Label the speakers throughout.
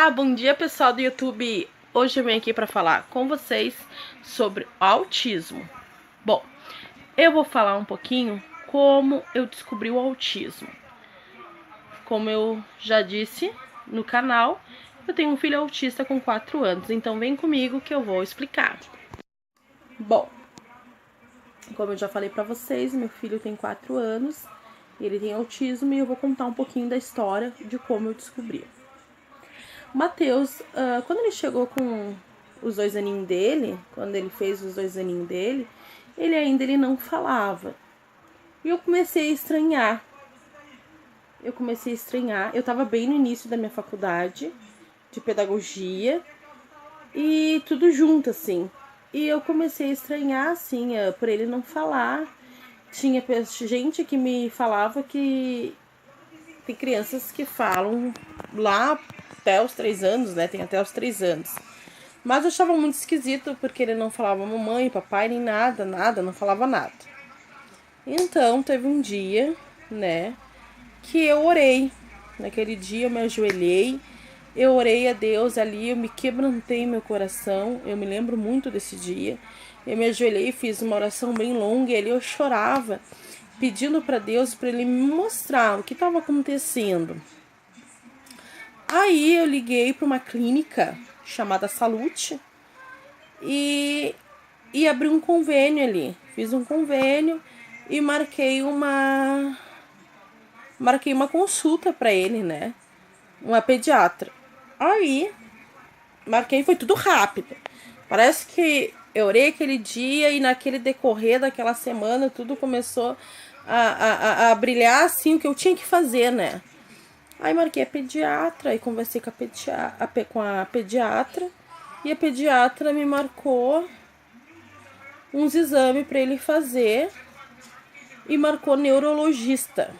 Speaker 1: Olá, bom dia pessoal do YouTube. Hoje eu venho aqui para falar com vocês sobre autismo. Bom, eu vou falar um pouquinho como eu descobri o autismo. Como eu já disse no canal, eu tenho um filho autista com 4 anos, então vem comigo que eu vou explicar. Bom, como eu já falei para vocês, meu filho tem 4 anos, ele tem autismo e eu vou contar um pouquinho da história de como eu descobri. Matheus, quando ele chegou com os 2 aninhos dele, quando ele fez os 2 aninhos dele, ele não falava. E eu comecei a estranhar. Eu tava bem no início da minha faculdade de pedagogia e tudo junto, assim. E eu comecei a estranhar, assim, por ele não falar. Tinha gente que me falava que tem crianças que falam lá até os 3 anos, né? Tem até os 3 anos. Mas eu achava muito esquisito porque ele não falava mamãe, papai, nem nada, não falava nada. Então, teve um dia, né, que eu orei. Naquele dia eu me ajoelhei, eu orei a Deus ali, eu me quebrantei meu coração. Eu me lembro muito desse dia. Eu me ajoelhei e fiz uma oração bem longa e ali eu chorava, pedindo para Deus para ele me mostrar o que estava acontecendo. Aí eu liguei para uma clínica chamada Salute e abri um convênio ali. Fiz um convênio e marquei uma consulta para ele, né? Uma pediatra. Aí marquei, foi tudo rápido. Parece que eu orei aquele dia e naquele decorrer daquela semana tudo começou a brilhar assim o que eu tinha que fazer, né? Aí marquei a pediatra e conversei com a pediatra. E a pediatra me marcou uns exames para ele fazer. E marcou neurologista.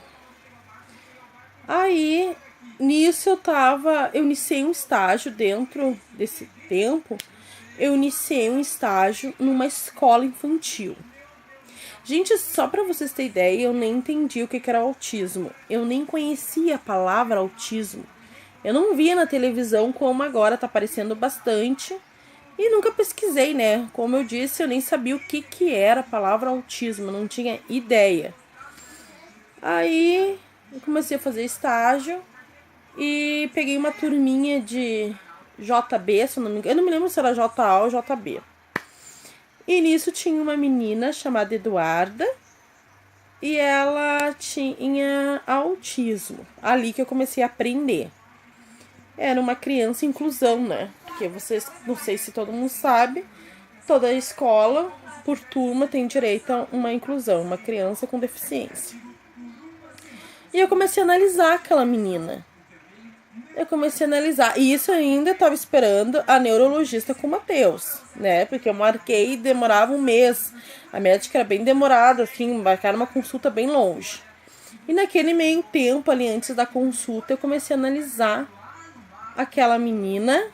Speaker 1: Aí, nisso eu iniciei um estágio dentro desse tempo. Eu iniciei um estágio numa escola infantil. Gente, só para vocês terem ideia, eu nem entendi o que era autismo. Eu nem conhecia a palavra autismo. Eu não via na televisão como agora tá aparecendo bastante. E nunca pesquisei, né? Como eu disse, eu nem sabia o que era a palavra autismo. Não tinha ideia. Aí eu comecei a fazer estágio e peguei uma turminha de JB, se eu não me engano. Eu não me lembro se era JA ou JB. E nisso tinha uma menina chamada Eduarda e ela tinha autismo. Ali que eu comecei a aprender. Era uma criança inclusão, né? Porque vocês, não sei se todo mundo sabe, toda escola, por turma, tem direito a uma inclusão, uma criança com deficiência. E eu comecei a analisar aquela menina. E isso ainda estava esperando a neurologista com o Matheus, né? Porque eu marquei e demorava um mês. A médica era bem demorada, assim, marcar uma consulta bem longe. E naquele meio tempo, ali antes da consulta, eu comecei a analisar aquela menina.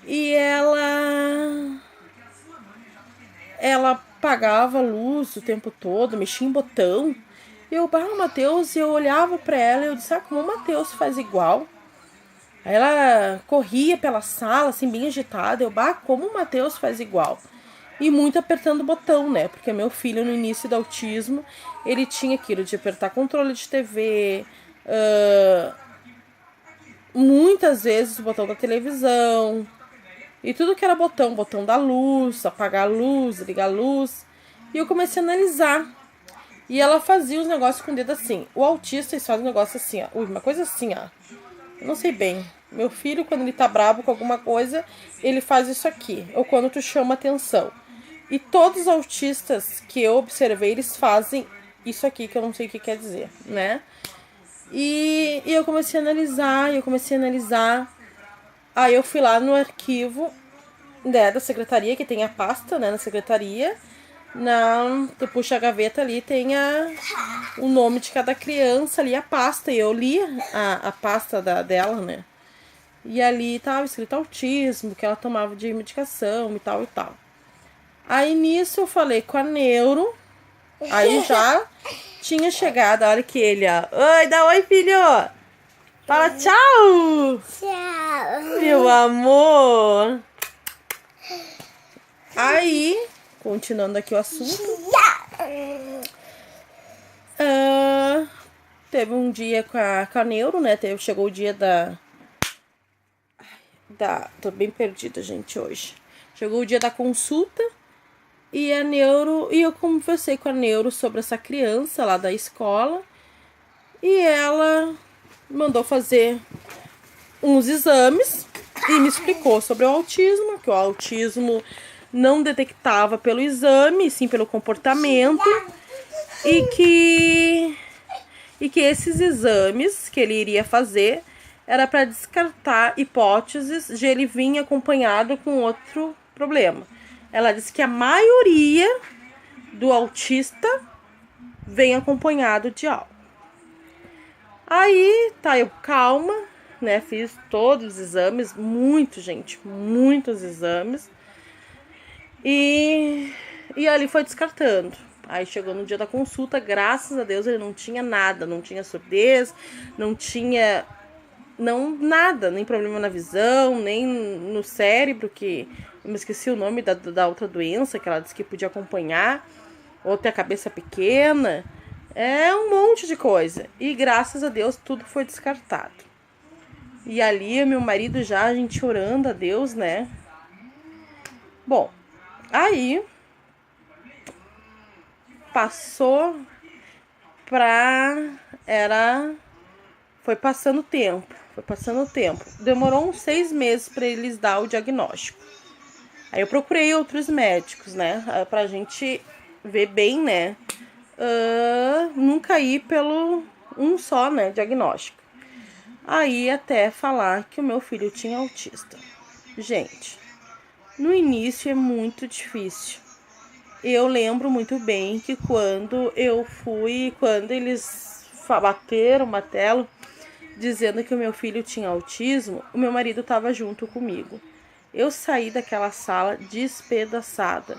Speaker 1: E ela apagava a luz o tempo todo, mexia em botão. E eu, Matheus, e eu olhava pra ela e eu disse, como o Matheus faz igual. Aí ela corria pela sala, assim, bem agitada. Eu, como o Matheus faz igual. E muito apertando o botão, né? Porque meu filho, no início do autismo, ele tinha aquilo de apertar controle de TV, muitas vezes o botão da televisão. E tudo que era botão da luz, apagar a luz, ligar a luz. E eu comecei a analisar. E ela fazia os negócios com o dedo assim. O autista, eles fazem um negócio assim, ó. Uma coisa assim, ó. Eu não sei bem. Meu filho, quando ele tá bravo com alguma coisa, ele faz isso aqui. Ou quando tu chama atenção. E todos os autistas que eu observei, eles fazem isso aqui, que eu não sei o que quer dizer, né? E eu comecei a analisar, Aí eu fui lá no arquivo, né, da secretaria, que tem a pasta, né, na secretaria. Tu puxa a gaveta ali, tem o nome de cada criança ali, a pasta. E eu li a pasta dela, né? E ali tava escrito autismo, que ela tomava de medicação e tal e tal. Aí nisso eu falei com a neuro. Aí já tinha chegado a hora que ele, ó. Oi, dá oi, filho! Fala tchau!
Speaker 2: Tchau! meu amor.
Speaker 1: Aí, continuando aqui o assunto. Teve um dia com a Neuro, né? Chegou o dia tô bem perdida, gente, hoje. Chegou o dia da consulta e a Neuro... E eu conversei com a Neuro sobre essa criança lá da escola. E ela mandou fazer uns exames e me explicou sobre o autismo, que o autismo não detectava pelo exame, sim pelo comportamento, e que esses exames que ele iria fazer era para descartar hipóteses de ele vir acompanhado com outro problema. Ela disse que a maioria do autista vem acompanhado de algo. Aí, tá, eu calma, né, fiz todos os exames, muitos exames, e ali foi descartando. Aí chegou no dia da consulta, graças a Deus ele não tinha nada, não tinha surdez, não tinha nada, nem problema na visão, nem no cérebro, que eu me esqueci o nome da outra doença que ela disse que podia acompanhar, ou ter a cabeça pequena, um monte de coisa. E graças a Deus tudo foi descartado. E ali meu marido já, a gente orando a Deus, né? Bom, aí passou foi passando o tempo. Demorou uns 6 meses para eles dar o diagnóstico. Aí eu procurei outros médicos, né? Pra gente ver bem, né? Nunca ir pelo um só, né? Diagnóstico. Aí até falar que o meu filho tinha autista. Gente, no início é muito difícil. Eu lembro muito bem que quando eles bateram o martelo dizendo que o meu filho tinha autismo, o meu marido estava junto comigo. Eu saí daquela sala despedaçada.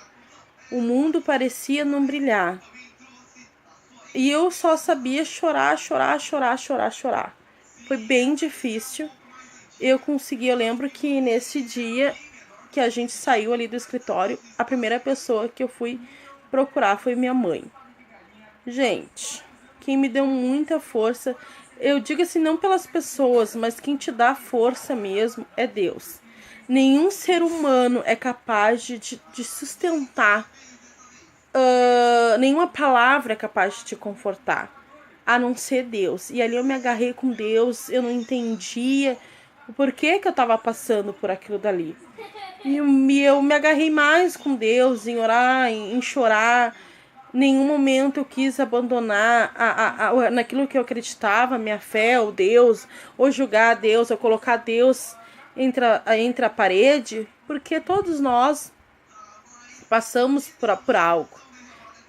Speaker 1: O mundo parecia não brilhar. E eu só sabia chorar. Foi bem difícil. Eu lembro que nesse dia que a gente saiu ali do escritório, a primeira pessoa que eu fui procurar foi minha mãe. Gente, quem me deu muita força, eu digo assim, não pelas pessoas, mas quem te dá força mesmo é Deus. Nenhum ser humano é capaz de sustentar, nenhuma palavra é capaz de te confortar, a não ser Deus. E ali eu me agarrei com Deus, eu não entendia o porquê que eu estava passando por aquilo dali. E eu me agarrei mais com Deus, em orar, em chorar. Nenhum momento eu quis abandonar naquilo que eu acreditava, minha fé, ou Deus, ou julgar Deus, ou colocar Deus entre a parede, porque todos nós passamos por algo.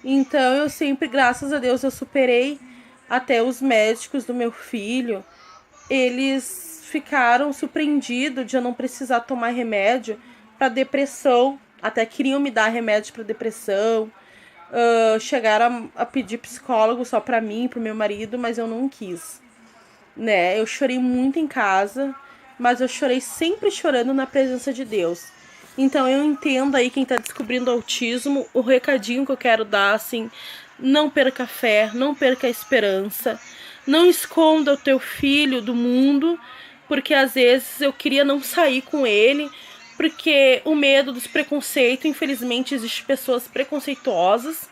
Speaker 1: Então eu sempre, graças a Deus, eu superei. Até os médicos do meu filho, eles ficaram surpreendidos de eu não precisar tomar remédio para depressão. Até queriam me dar remédio para depressão. Chegaram a pedir psicólogo só para mim, pro meu marido, mas eu não quis, né? Eu chorei muito em casa, mas eu chorei sempre chorando na presença de Deus. Então eu entendo aí quem tá descobrindo autismo, o recadinho que eu quero dar, assim, não perca a fé, não perca a esperança, não esconda o teu filho do mundo, porque às vezes eu queria não sair com ele, porque o medo dos preconceitos, infelizmente existem pessoas preconceituosas,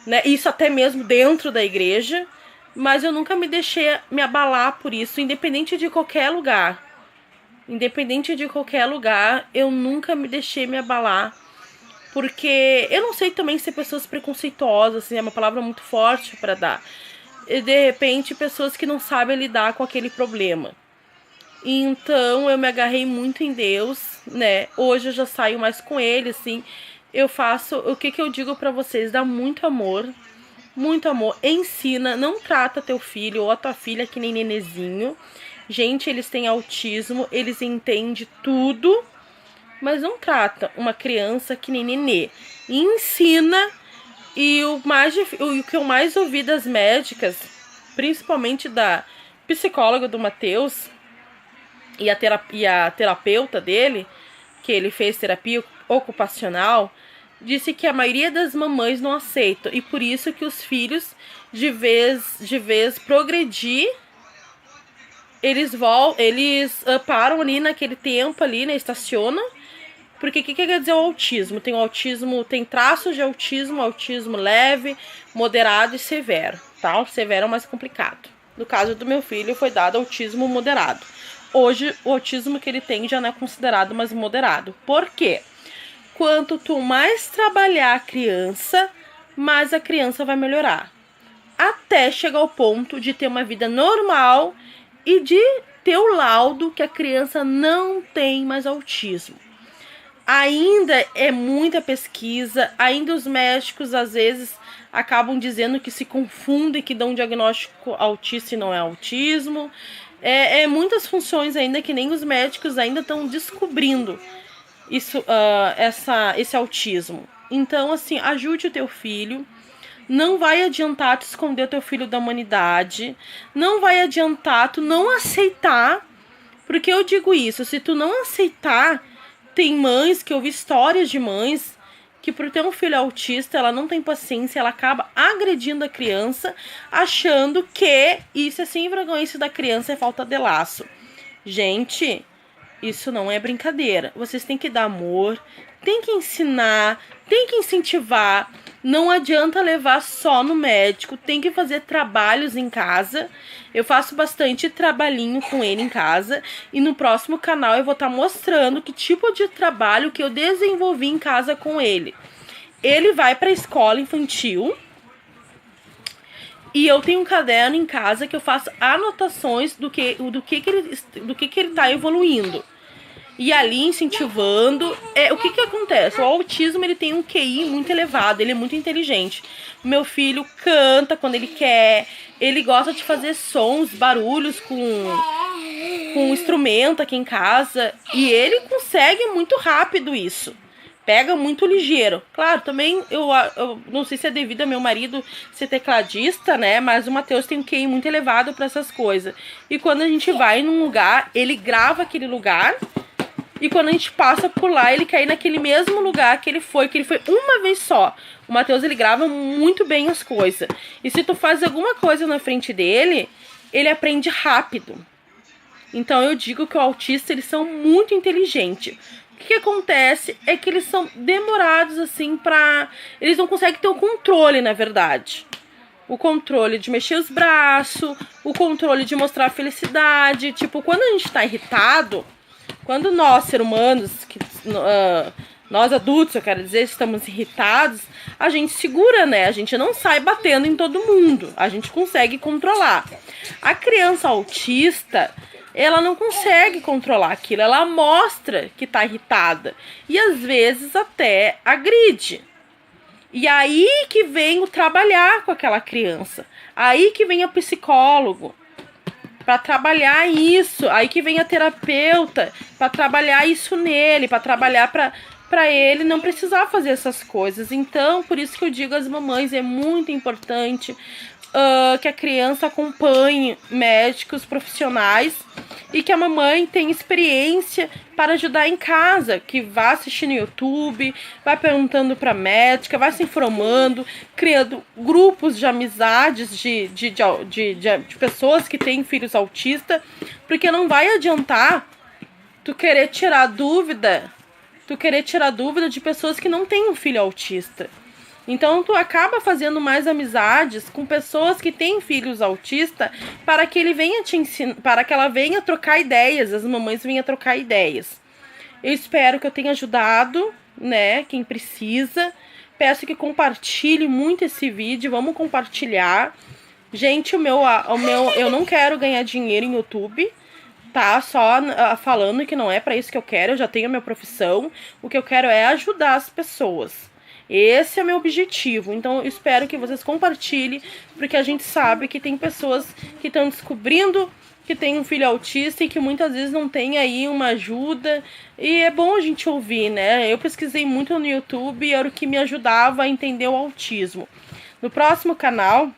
Speaker 1: né? Isso até mesmo dentro da igreja, mas eu nunca me deixei me abalar por isso, independente de qualquer lugar. Eu nunca me deixei me abalar, porque eu não sei também ser pessoas preconceituosas, assim, é uma palavra muito forte para dar. E de repente, pessoas que não sabem lidar com aquele problema. Então eu me agarrei muito em Deus, né? Hoje eu já saio mais com ele, assim. Eu faço, o que eu digo pra vocês, dá muito amor, ensina, não trata teu filho ou a tua filha que nem nenezinho. Gente, eles têm autismo, eles entendem tudo, mas não trata uma criança que nem nenê. E ensina, e o que eu mais ouvi das médicas, principalmente da psicóloga do Matheus, e a terapeuta dele, que ele fez terapia ocupacional, disse que a maioria das mamães não aceitam. E por isso que os filhos, de vez progredir, eles param ali naquele tempo ali, né? Estacionam. Porque o que quer dizer o autismo? Tem traços de autismo leve, moderado e severo, tá? O severo é o mais complicado. No caso do meu filho, foi dado autismo moderado. Hoje, o autismo que ele tem já não é considerado mais moderado. Por quê? Quanto tu mais trabalhar a criança, mais a criança vai melhorar. Até chegar ao ponto de ter uma vida normal e de ter o laudo que a criança não tem mais autismo. Ainda é muita pesquisa, ainda os médicos às vezes acabam dizendo que se confundem, que dão um diagnóstico autista e não é autismo. Muitas funções ainda que nem os médicos ainda estão descobrindo esse autismo. Então, assim, ajude o teu filho. Não vai adiantar tu esconder o teu filho da humanidade. Não vai adiantar tu não aceitar. Porque eu digo isso, se tu não aceitar... Tem mães que eu vi histórias de mães que por ter um filho autista, ela não tem paciência, ela acaba agredindo a criança, achando que isso é sem vergonha da criança, é falta de laço. Gente, isso não é brincadeira. Vocês têm que dar amor, tem que ensinar, tem que incentivar. Não adianta levar só no médico, tem que fazer trabalhos em casa. Eu faço bastante trabalhinho com ele em casa. E no próximo canal eu vou estar mostrando que tipo de trabalho que eu desenvolvi em casa com ele. Ele vai para a escola infantil. E eu tenho um caderno em casa que eu faço anotações do que ele tá evoluindo. E ali incentivando, o que acontece? O autismo, ele tem um QI muito elevado, ele é muito inteligente. O meu filho canta quando ele quer, ele gosta de fazer sons, barulhos com instrumento aqui em casa. E ele consegue muito rápido isso. Pega muito ligeiro. Claro, também eu não sei se é devido ao meu marido ser tecladista, né? Mas o Matheus tem um QI muito elevado para essas coisas. E quando a gente vai num lugar, ele grava aquele lugar. E quando a gente passa por lá, ele cai naquele mesmo lugar que ele foi uma vez só. O Matheus, ele grava muito bem as coisas. E se tu faz alguma coisa na frente dele, ele aprende rápido. Então eu digo que o autista, eles são muito inteligentes. O que acontece é que eles são demorados, assim, eles não conseguem ter o controle, na verdade. O controle de mexer os braços, o controle de mostrar a felicidade. Tipo, quando a gente tá irritado... Quando nós, seres humanos, nós adultos, eu quero dizer, estamos irritados, a gente segura, né? A gente não sai batendo em todo mundo. A gente consegue controlar. A criança autista, ela não consegue controlar aquilo. Ela mostra que tá irritada. E às vezes até agride. E aí que vem o trabalhar com aquela criança. Aí que vem o psicólogo. Para trabalhar isso, aí que vem a terapeuta, para trabalhar isso nele, para trabalhar para ele não precisar fazer essas coisas. Então, por isso que eu digo às mamães, é muito importante que a criança acompanhe médicos profissionais e que a mamãe tenha experiência para ajudar em casa, que vá assistir no YouTube, vai perguntando para a médica, vai se informando, criando grupos de amizades de pessoas que têm filhos autistas, porque não vai adiantar tu querer tirar dúvida de pessoas que não têm um filho autista. Então, tu acaba fazendo mais amizades com pessoas que têm filhos autistas para que ele venha te ensinar, para que ela venha trocar ideias, as mamães venham trocar ideias. Eu espero que eu tenha ajudado, né, quem precisa. Peço que compartilhe muito esse vídeo, vamos compartilhar. Gente, eu não quero ganhar dinheiro em YouTube, tá? Só falando que não é para isso que eu quero, eu já tenho a minha profissão. O que eu quero é ajudar as pessoas. Esse é o meu objetivo, então eu espero que vocês compartilhem, porque a gente sabe que tem pessoas que estão descobrindo que tem um filho autista e que muitas vezes não tem aí uma ajuda, e é bom a gente ouvir, né? Eu pesquisei muito no YouTube e era o que me ajudava a entender o autismo. No próximo canal,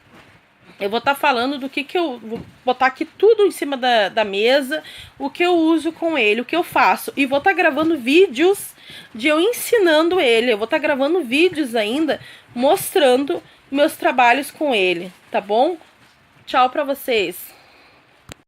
Speaker 1: Eu vou estar falando do que eu vou botar aqui tudo em cima da mesa, o que eu uso com ele, o que eu faço. E vou estar gravando vídeos de eu ensinando ele. Eu vou estar gravando vídeos ainda mostrando meus trabalhos com ele, tá bom? Tchau pra vocês.